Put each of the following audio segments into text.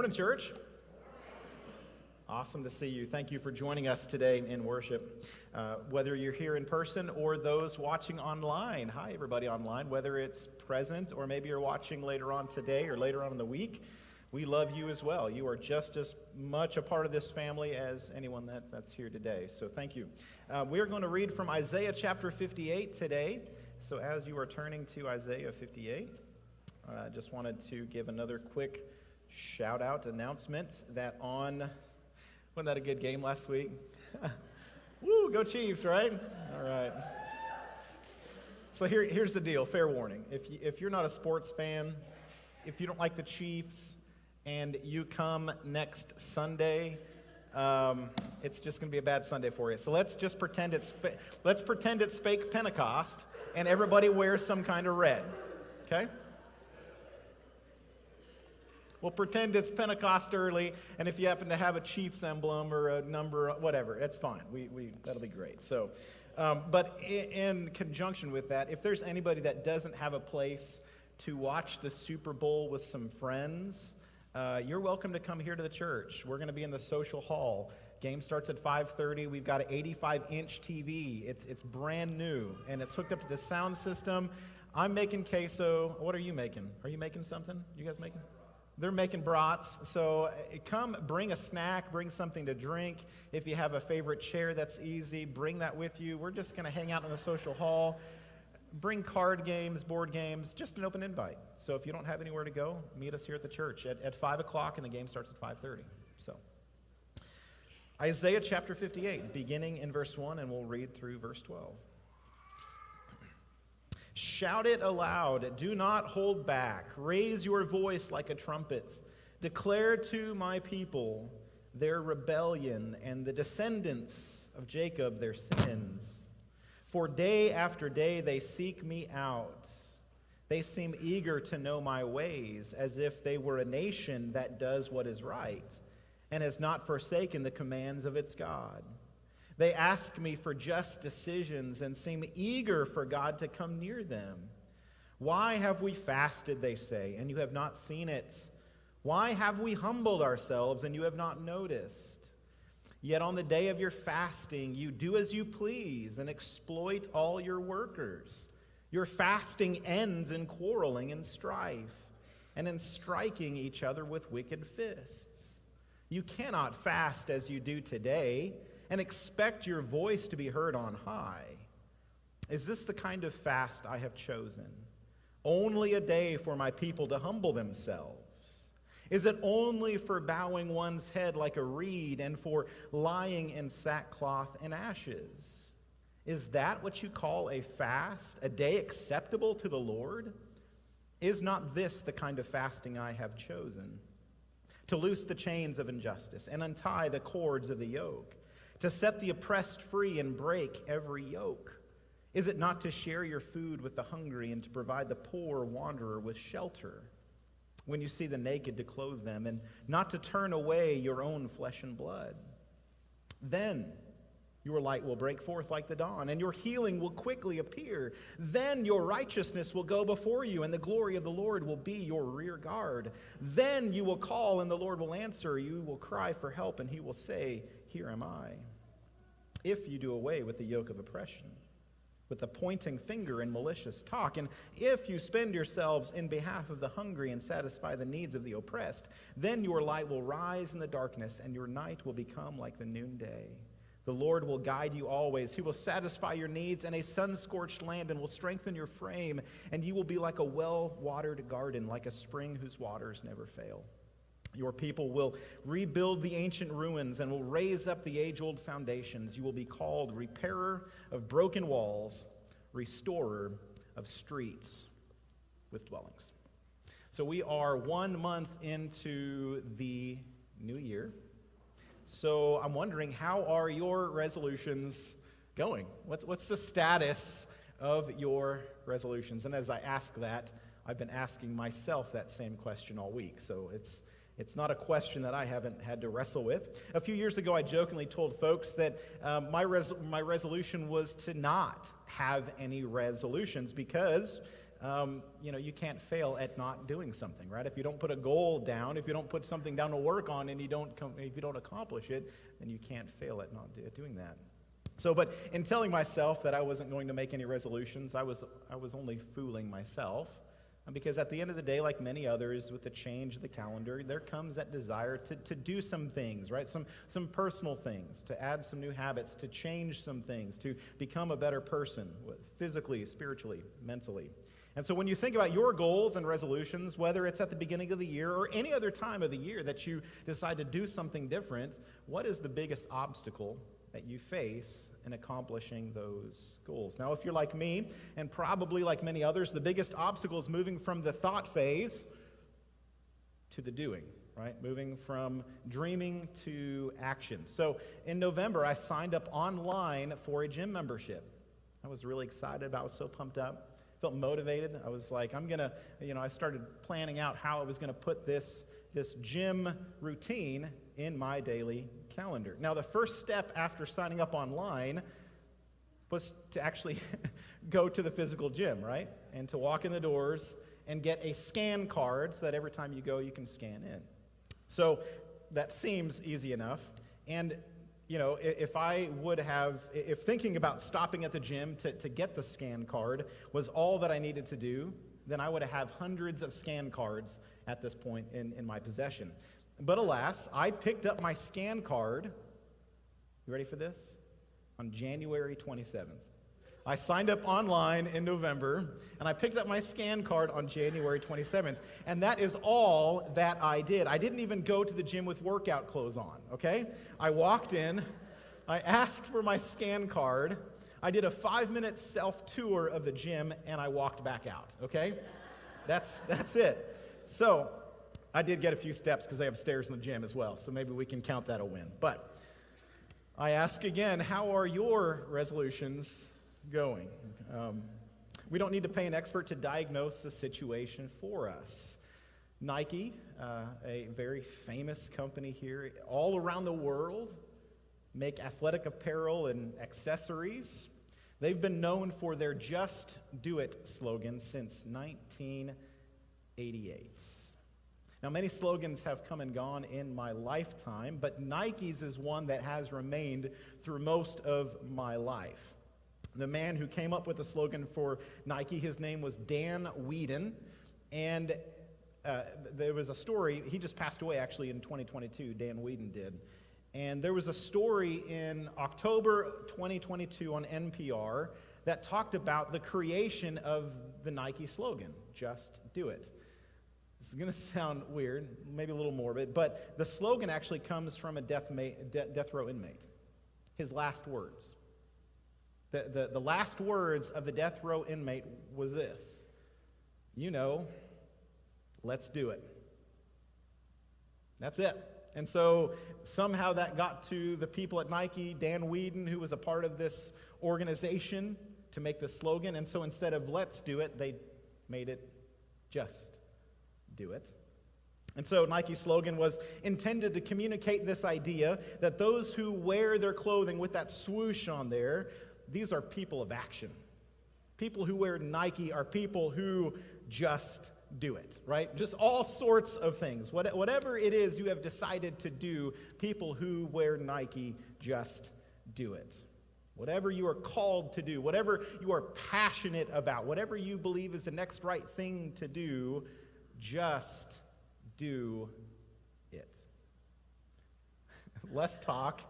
morning, church. Awesome to see you. Thank you for joining us today in worship. Whether you're here in person or those watching online. Hi, everybody online. Whether it's present or maybe you're watching later on today or later on in the week, we love you as well. You are just as much a part of this family as anyone that's here today. So thank you. We're going to read from Isaiah chapter 58 today. So as you are turning to Isaiah 58, I just wanted to give another quick shout-out announcement that wasn't that a good game last week? Woo, go Chiefs, right? All right. So here's the deal, fair warning. If you're not a sports fan, if you don't like the Chiefs, and you come next Sunday, it's just going to be a bad Sunday for you. So let's just pretend it's fake Pentecost, and everybody wears some kind of red, okay? We'll pretend it's Pentecost early, and if you happen to have a Chiefs emblem or a number, whatever, it's fine. That'll be great. So, but in conjunction with that, if there's anybody that doesn't have a place to watch the Super Bowl with some friends, you're welcome to come here to the church. We're going to be in the social hall. Game starts at 5:30. We've got an 85-inch TV. It's brand new, and it's hooked up to the sound system. I'm making queso. What are you making? Are you making something? You guys making? They're making brats. So come, bring a snack, bring something to drink. If you have a favorite chair, that's easy. Bring that with you. We're just going to hang out in the social hall. Bring card games, board games, just an open invite. So if you don't have anywhere to go, meet us here at the church at 5 o'clock, and the game starts at 5:30. So Isaiah chapter 58, beginning in verse 1, and we'll read through verse 12. Shout it aloud, do not hold back. Raise your voice like a trumpet. Declare to my people their rebellion and the descendants of Jacob their sins. For day after day they seek me out. They seem eager to know my ways, as if they were a nation that does what is right and has not forsaken the commands of its God. They ask me for just decisions and seem eager for God to come near them. Why have we fasted, they say, and you have not seen it? Why have we humbled ourselves and you have not noticed? Yet on the day of your fasting, you do as you please and exploit all your workers. Your fasting ends in quarreling and strife, and in striking each other with wicked fists. You cannot fast as you do today and expect your voice to be heard on high. Is this the kind of fast I have chosen? Only a day for my people to humble themselves? Is it only for bowing one's head like a reed and for lying in sackcloth and ashes? Is that what you call a fast, a day acceptable to the Lord? Is not this the kind of fasting I have chosen? To loose the chains of injustice and untie the cords of the yoke, to set the oppressed free and break every yoke. Is it not to share your food with the hungry and to provide the poor wanderer with shelter? When you see the naked, to clothe them, and not to turn away your own flesh and blood. Then your light will break forth like the dawn, and your healing will quickly appear. Then your righteousness will go before you, and the glory of the Lord will be your rear guard. Then you will call, and the Lord will answer. You will cry for help, and he will say, here am I. If you do away with the yoke of oppression, with the pointing finger and malicious talk, and if you spend yourselves in behalf of the hungry and satisfy the needs of the oppressed, then your light will rise in the darkness, and your night will become like the noonday. The Lord will guide you always. He will satisfy your needs in a sun-scorched land and will strengthen your frame, and you will be like a well-watered garden, like a spring whose waters never fail. Your people will rebuild the ancient ruins and will raise up the age-old foundations. You will be called repairer of broken walls, restorer of streets with dwellings. So we are 1 month into the new year. So I'm wondering, how are your resolutions going? What's the status of your resolutions? And as I ask that, I've been asking myself that same question all week. So it's not a question that I haven't had to wrestle with. A few years ago, I jokingly told folks that my resolution was to not have any resolutions because you can't fail at not doing something, right? If you don't put a goal down, if you don't put something down to work on, and if you don't accomplish it, then you can't fail at not doing that. So, but in telling myself that I wasn't going to make any resolutions, I was only fooling myself. Because at the end of the day, like many others, with the change of the calendar, there comes that desire to do some things, right? Some personal things, to add some new habits, to change some things, to become a better person, physically, spiritually, mentally. And so when you think about your goals and resolutions, whether it's at the beginning of the year or any other time of the year that you decide to do something different, what is the biggest obstacle that you face in accomplishing those goals? Now, if you're like me, and probably like many others, the biggest obstacle is moving from the thought phase to the doing, right? Moving from dreaming to action. So in November, I signed up online for a gym membership. I was really excited about it. I was so pumped up. Felt motivated. I was like, I started planning out how I was going to put this gym routine in my daily calendar. Now, the first step after signing up online was to actually go to the physical gym, right? And to walk in the doors and get a scan card so that every time you go, you can scan in. So that seems easy enough. And, if thinking about stopping at the gym to get the scan card was all that I needed to do, then I would have hundreds of scan cards at this point in my possession. But alas, I picked up my scan card, you ready for this? On January 27th. I signed up online in November, and I picked up my scan card on January 27th. And that is all that I did. I didn't even go to the gym with workout clothes on, okay? I walked in, I asked for my scan card, I did a 5-minute self-tour of the gym, and I walked back out, okay? That's it. So I did get a few steps because they have stairs in the gym as well, so maybe we can count that a win. But I ask again, how are your resolutions going? We don't need to pay an expert to diagnose the situation for us. Nike, a very famous company here all around the world, make athletic apparel and accessories. They've been known for their Just Do It slogan since 1988. Now, many slogans have come and gone in my lifetime, but Nike's is one that has remained through most of my life. The man who came up with the slogan for Nike, his name was Dan Whedon, and there was a story. He just passed away, actually, in 2022, Dan Whedon did. And there was a story in October 2022 on NPR that talked about the creation of the Nike slogan, Just Do It. This is going to sound weird, maybe a little morbid, but the slogan actually comes from a death row inmate. His last words. The last words of the death row inmate was this: let's do it. That's it. And so somehow that got to the people at Nike, Dan Whedon, who was a part of this organization to make the slogan. And so instead of let's do it, they made it just do it. And so Nike's slogan was intended to communicate this idea that those who wear their clothing with that swoosh on there, these are people of action. People who wear Nike are people who just do it, right? Just all sorts of things. Whatever it is you have decided to do, people who wear Nike just do it. Whatever you are called to do, whatever you are passionate about, whatever you believe is the next right thing to do, just do it. Less talk,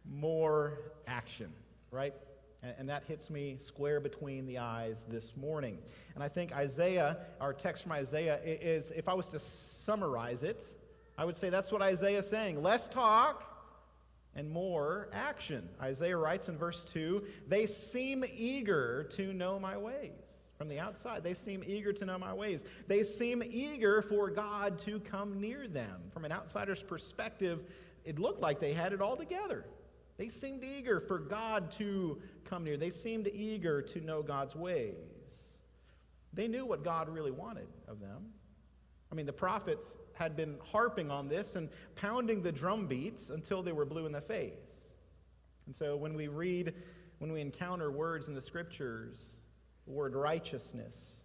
more action, right? And that hits me square between the eyes this morning. And I think Isaiah, our text from Isaiah, is, if I was to summarize it, I would say that's what Isaiah is saying. Less talk and more action. Isaiah writes in verse 2, they seem eager to know my ways. From the outside, they seem eager to know my ways. They seem eager for God to come near them. From an outsider's perspective, it looked like they had it all together. They seemed eager for God to come near. They seemed eager to know God's ways. They knew what God really wanted of them. I mean, the prophets had been harping on this and pounding the drum beats until they were blue in the face. And so when we encounter words in the Scriptures, the word righteousness,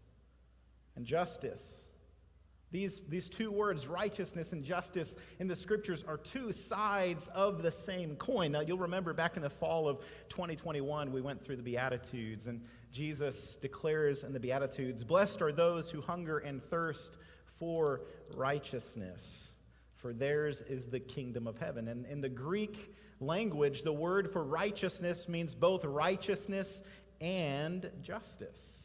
and justice. These two words, righteousness and justice, in the Scriptures are two sides of the same coin. Now, you'll remember back in the fall of 2021, we went through the Beatitudes, and Jesus declares in the Beatitudes, "Blessed are those who hunger and thirst for righteousness, for theirs is the kingdom of heaven." And in the Greek language, the word for righteousness means both righteousness and justice.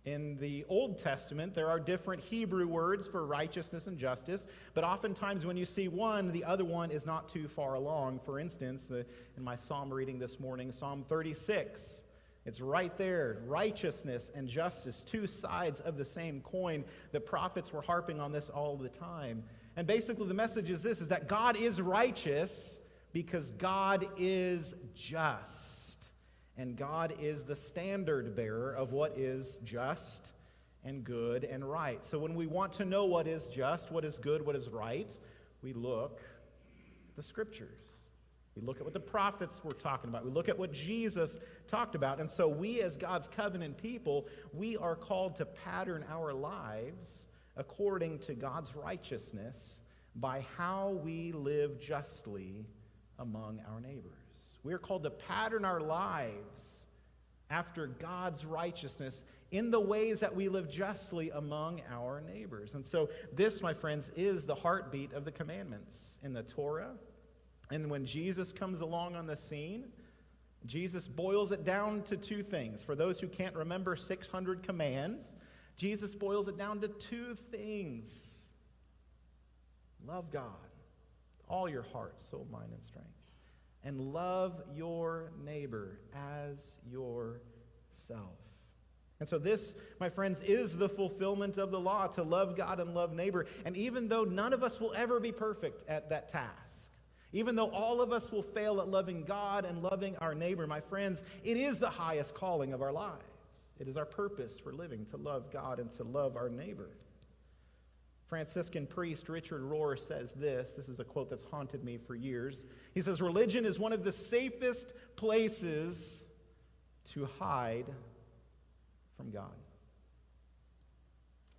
In the Old Testament, there are different Hebrew words for righteousness and justice, but oftentimes when you see one, the other one is not too far along. For instance, in my psalm reading this morning, Psalm 36, it's right there, righteousness and justice, two sides of the same coin. The prophets were harping on this all the time. And basically the message is this, is that God is righteous because God is just. And God is the standard bearer of what is just and good and right. So when we want to know what is just, what is good, what is right, we look at the Scriptures. We look at what the prophets were talking about. We look at what Jesus talked about. And so we as God's covenant people, we are called to pattern our lives according to God's righteousness by how we live justly among our neighbors. We are called to pattern our lives after God's righteousness in the ways that we live justly among our neighbors. And so this, my friends, is the heartbeat of the commandments in the Torah. And when Jesus comes along on the scene, Jesus boils it down to two things. For those who can't remember 600 commands, Jesus boils it down to two things. Love God, all your heart, soul, mind, and strength. And love your neighbor as yourself. And so this, my friends, is the fulfillment of the law, to love God and love neighbor. And even though none of us will ever be perfect at that task, even though all of us will fail at loving God and loving our neighbor, my friends, it is the highest calling of our lives. It is our purpose for living, to love God and to love our neighbor. Franciscan priest Richard Rohr says this. This is a quote that's haunted me for years. He says, "Religion is one of the safest places to hide from God."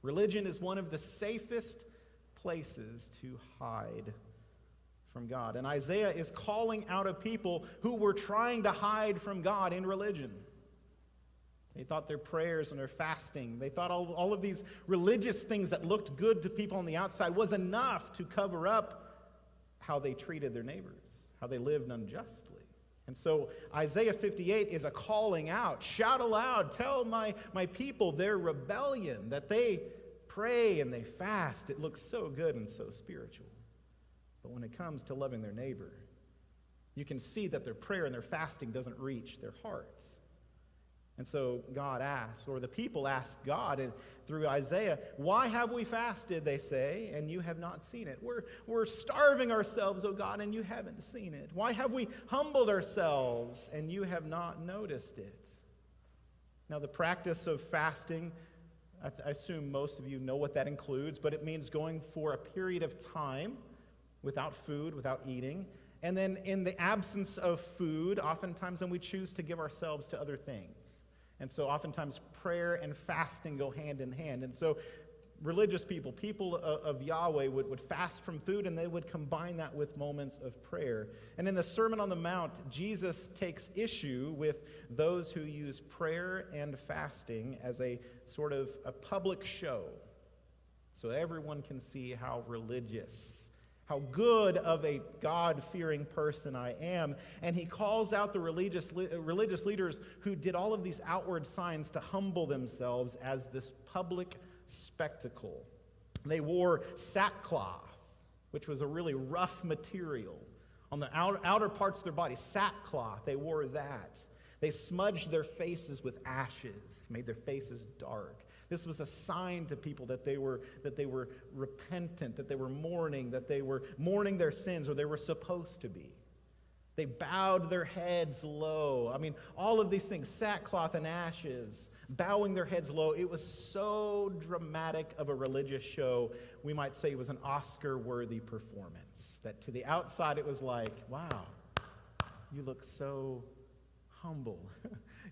Religion is one of the safest places to hide from God. And Isaiah is calling out a people who were trying to hide from God in religion. They thought their prayers and their fasting, they thought all of these religious things that looked good to people on the outside was enough to cover up how they treated their neighbors, how they lived unjustly. And so Isaiah 58 is a calling out. Shout aloud, tell my people their rebellion, that they pray and they fast. It looks so good and so spiritual. But when it comes to loving their neighbor, you can see that their prayer and their fasting doesn't reach their hearts. And so God asks, or the people ask God and through Isaiah, "Why have we fasted," they say, "and you have not seen it? We're starving ourselves, O God, and you haven't seen it. Why have we humbled ourselves, and you have not noticed it?" Now, the practice of fasting, I assume most of you know what that includes, but it means going for a period of time without food, without eating. And then in the absence of food, oftentimes then we choose to give ourselves to other things. And so oftentimes prayer and fasting go hand in hand. And so religious people of Yahweh would fast from food, and they would combine that with moments of prayer. And in the Sermon on the Mount, Jesus takes issue with those who use prayer and fasting as a sort of a public show, so everyone can see how religious, how good of a God-fearing person I am. And he calls out the religious leaders who did all of these outward signs to humble themselves as this public spectacle. They wore sackcloth, which was a really rough material. On the outer parts of their body, sackcloth, they wore that. They smudged their faces with ashes, made their faces dark. This was a sign to people that they were repentant, that they were mourning their sins, or they were supposed to be. They bowed their heads low. I mean, all of these things, sackcloth and ashes, bowing their heads low. It was so dramatic of a religious show. We might say it was an Oscar-worthy performance. That to the outside it was like, wow, you look so humble.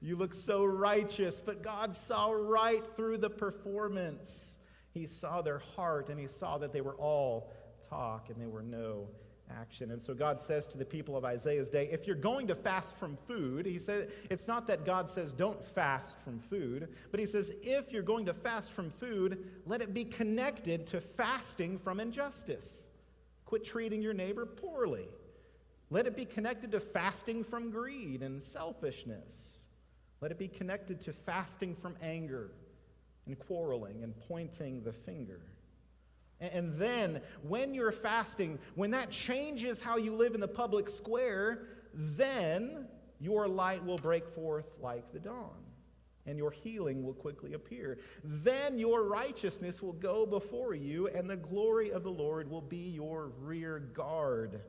You look so righteous, but God saw right through the performance. He saw their heart, and he saw that they were all talk and they were no action. And so God says to the people of Isaiah's day, if you're going to fast from food, he said, it's not that God says don't fast from food, but he says if you're going to fast from food, let it be connected to fasting from injustice. Quit treating your neighbor poorly. Let it be connected to fasting from greed and selfishness. Let it be connected to fasting from anger and quarreling and pointing the finger. And then, when you're fasting, when that changes how you live in the public square, then your light will break forth like the dawn, and your healing will quickly appear. Then your righteousness will go before you, and the glory of the Lord will be your rear guard.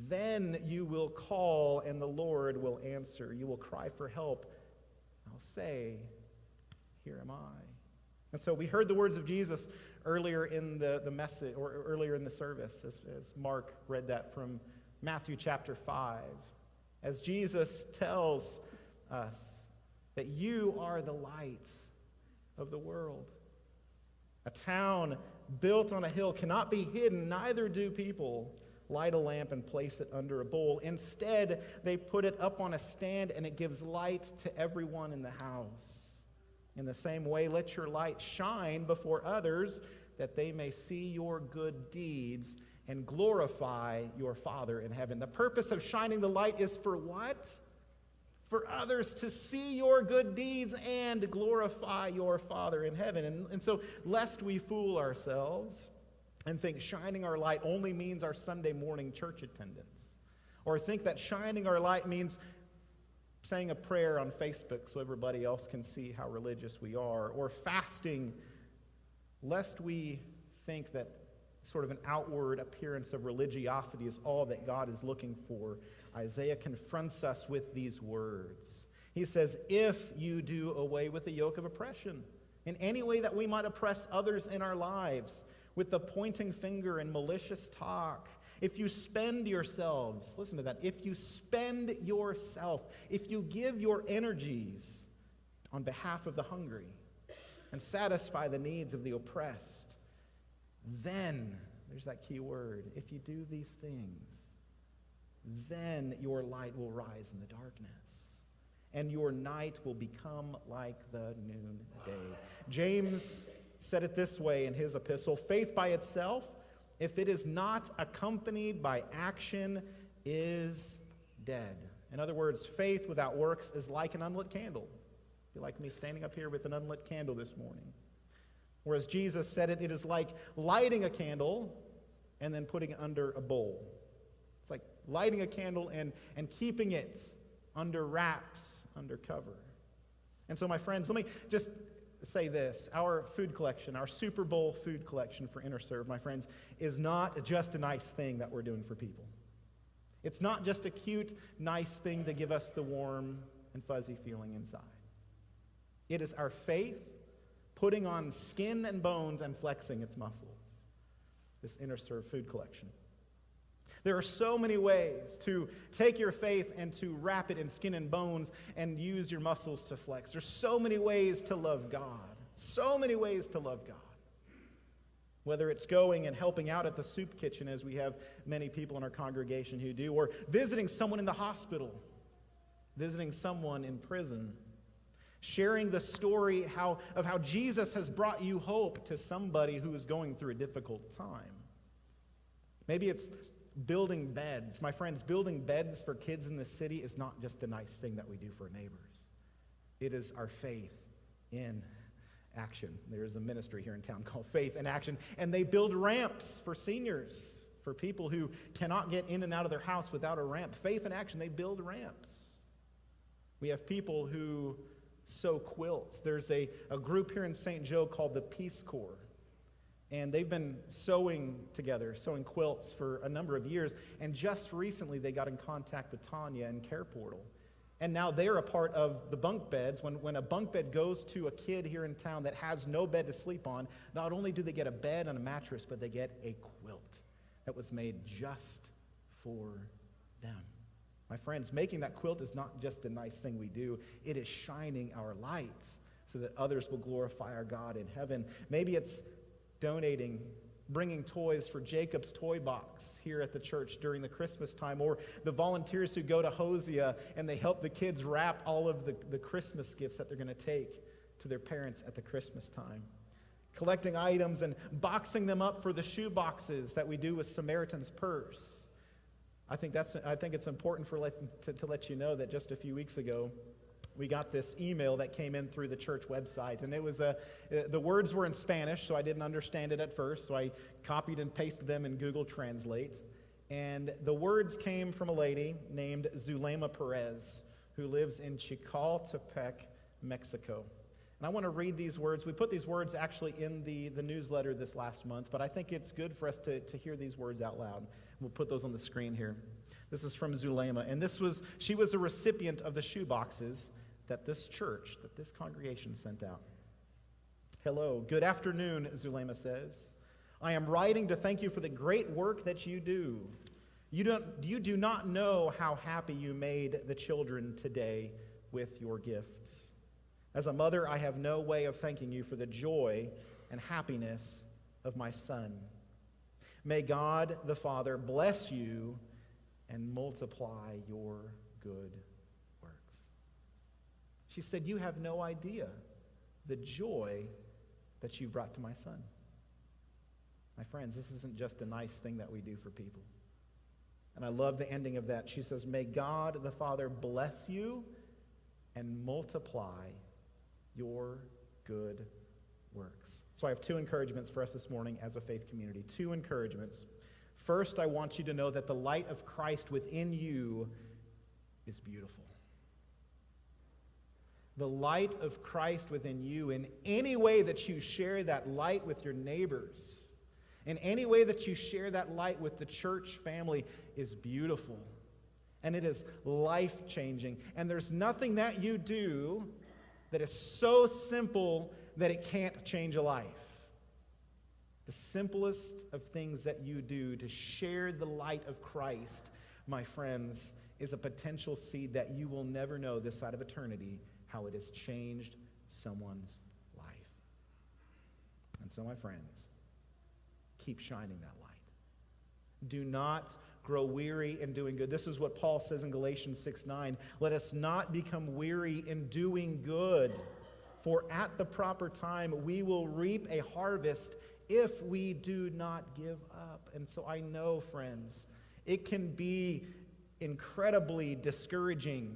Then you will call, and the Lord will answer. You will cry for help. I'll say, here am I. And so we heard the words of Jesus earlier in the message, or earlier in the service, as Mark read that from Matthew chapter 5, as Jesus tells us that you are the light of the world. A town built on a hill cannot be hidden, neither do people light a lamp and place it under a bowl. Instead, they put it up on a stand, and it gives light to everyone in the house. In the same way, let your light shine before others, that they may see your good deeds and glorify your Father in heaven. The purpose of shining the light is for what? For others to see your good deeds and glorify your Father in heaven. And so, lest we fool ourselves and think shining our light only means our Sunday morning church attendance, or think that shining our light means saying a prayer on Facebook so everybody else can see how religious we are, or fasting, lest we think that sort of an outward appearance of religiosity is all that God is looking for. Isaiah confronts us with these words. He says, if you do away with the yoke of oppression, in any way that we might oppress others in our lives, with the pointing finger and malicious talk, if you spend yourselves, listen to that, if you spend yourself, if you give your energies on behalf of the hungry and satisfy the needs of the oppressed, then, there's that key word, if you do these things, then your light will rise in the darkness, and your night will become like the noonday. James said it this way in his epistle, faith by itself, if it is not accompanied by action, is dead. In other words, faith without works is like an unlit candle. Be like me standing up here with an unlit candle this morning. Whereas Jesus said it is like lighting a candle and then putting it under a bowl. It's like lighting a candle and keeping it under wraps, under cover. And so, my friends, let me just say this. Our food collection, our Super Bowl food collection for InterServe, my friends, is not just a nice thing that we're doing for people. It's not just a cute, nice thing to give us the warm and fuzzy feeling inside. It is our faith putting on skin and bones and flexing its muscles, this InterServe food collection. There are so many ways to take your faith and to wrap it in skin and bones and use your muscles to flex. There's so many ways to love God. So many ways to love God. Whether it's going and helping out at the soup kitchen, as we have many people in our congregation who do, or visiting someone in the hospital, visiting someone in prison, sharing the story of how Jesus has brought you hope to somebody who is going through a difficult time. Maybe it's building beds. My friends, building beds for kids in the city is not just a nice thing that we do for neighbors. It is our faith in action. There's a ministry here in town called Faith in Action, and they build ramps for seniors, for people who cannot get in and out of their house without a ramp. Faith in Action, they build ramps. We have people who sew quilts. There's a group here in St. Joe called the Peace Corps. And they've been sewing together, sewing quilts for a number of years. And just recently, they got in contact with Tanya and Care Portal. And now they're a part of the bunk beds. When a bunk bed goes to a kid here in town that has no bed to sleep on, not only do they get a bed and a mattress, but they get a quilt that was made just for them. My friends, making that quilt is not just a nice thing we do. It is shining our lights so that others will glorify our God in heaven. Maybe it's donating, bringing toys for Jacob's Toy Box here at the church during the Christmas time, or the volunteers who go to Hosea and they help the kids wrap all of the Christmas gifts that they're going to take to their parents at the Christmas time. Collecting items and boxing them up for the shoe boxes that we do with Samaritan's Purse. I think it's important to let you know that just a few weeks ago, we got this email that came in through the church website, and it was the words were in Spanish, so I didn't understand it at first, so I copied and pasted them in Google Translate, and the words came from a lady named Zulema Perez, who lives in Chicaltepec, Mexico. And I want to read these words. We put these words actually in the newsletter this last month, but I think it's good for us to hear these words out loud. We'll put those on the screen here. This is from Zulema, and she was a recipient of the shoe boxes that this church, that this congregation sent out. Hello, good afternoon, Zulema says. I am writing to thank you for the great work that you do. You do not know how happy you made the children today with your gifts. As a mother, I have no way of thanking you for the joy and happiness of my son. May God the Father bless you and multiply your good works. She said, you have no idea the joy that you brought to my son. My friends, this isn't just a nice thing that we do for people. And I love the ending of that. She says, may God the Father bless you and multiply your good works. So I have two encouragements for us this morning as a faith community. Two encouragements. First, I want you to know that the light of Christ within you is beautiful. The light of Christ within you, in any way that you share that light with your neighbors, in any way that you share that light with the church family, is beautiful. And it is life-changing. And there's nothing that you do that is so simple that it can't change a life. The simplest of things that you do to share the light of Christ, my friends, is a potential seed that you will never know this side of eternity how it has changed someone's life. And so, my friends, keep shining that light. Do not grow weary in doing good. This is what Paul says in Galatians 6:9. Let us not become weary in doing good, for at the proper time we will reap a harvest if we do not give up. And so I know, friends, it can be incredibly discouraging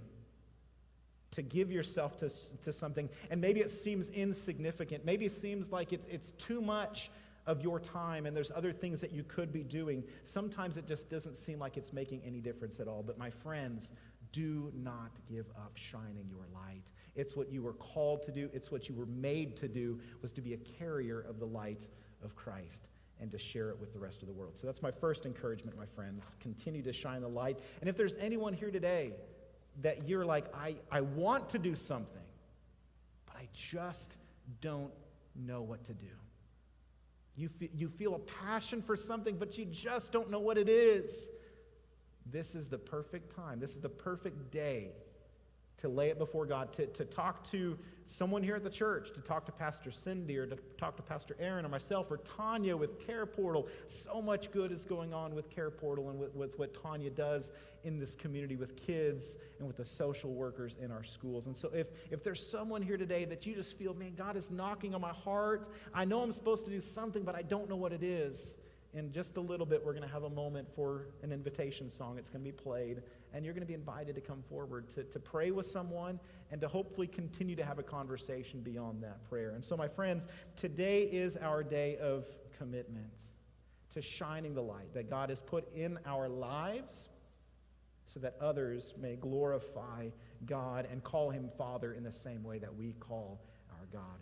to give yourself to something, and maybe it seems insignificant. Maybe it seems like it's too much of your time, and there's other things that you could be doing. Sometimes it just doesn't seem like it's making any difference at all. But my friends, do not give up shining your light. It's what you were called to do. It's what you were made to do, was to be a carrier of the light of Christ and to share it with the rest of the world. So that's my first encouragement, my friends. Continue to shine the light. And if there's anyone here today that you're like, I want to do something, but I just don't know what to do. You feel a passion for something, but you just don't know what it is. This is the perfect time. This is the perfect day to lay it before God, to talk to someone here at the church, to talk to Pastor Cindy, or to talk to Pastor Aaron or myself, or Tanya with Care Portal. So much good is going on with Care Portal and with what Tanya does in this community with kids and with the social workers in our schools. And so if there's someone here today that you just feel, man, God is knocking on my heart. I know I'm supposed to do something, but I don't know what it is. In just a little bit, we're going to have a moment for an invitation song. It's going to be played, and you're going to be invited to come forward to pray with someone and to hopefully continue to have a conversation beyond that prayer. And so, my friends, today is our day of commitment to shining the light that God has put in our lives so that others may glorify God and call Him Father in the same way that we call our God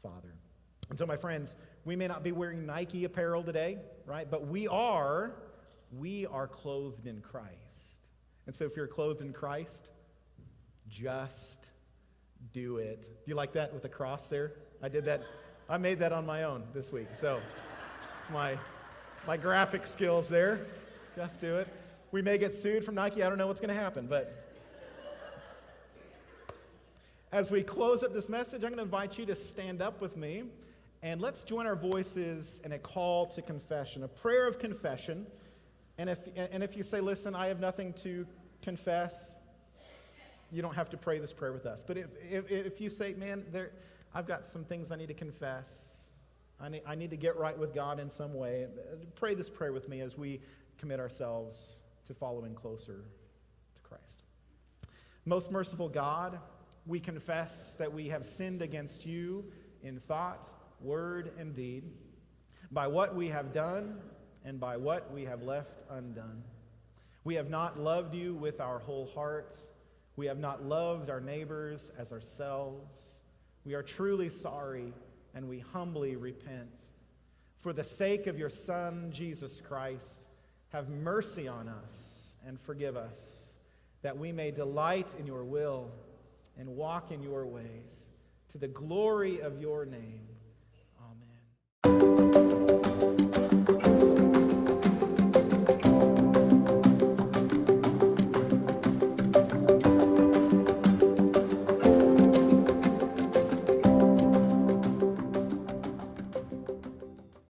Father. And so, my friends, we may not be wearing Nike apparel today, right? But we are clothed in Christ. And so if you're clothed in Christ, just do it. Do you like that with the cross there? I did that. I made that on my own this week. So it's my graphic skills there. Just do it. We may get sued from Nike. I don't know what's going to happen, but as we close up this message, I'm going to invite you to stand up with me, and let's join our voices in a call to confession, a prayer of confession. And if you say, listen, I have nothing to confess, you don't have to pray this prayer with us. But if you say, man, I've got some things I need to confess, I need to get right with God in some way, pray this prayer with me as we commit ourselves to following closer to Christ. Most merciful God, we confess that we have sinned against you in thought, word, and deed, by what we have done and by what we have left undone. We have not loved you with our whole hearts. We have not loved our neighbors as ourselves. We are truly sorry, and we humbly repent. For the sake of your Son, Jesus Christ, have mercy on us and forgive us, that we may delight in your will and walk in your ways, to the glory of your name.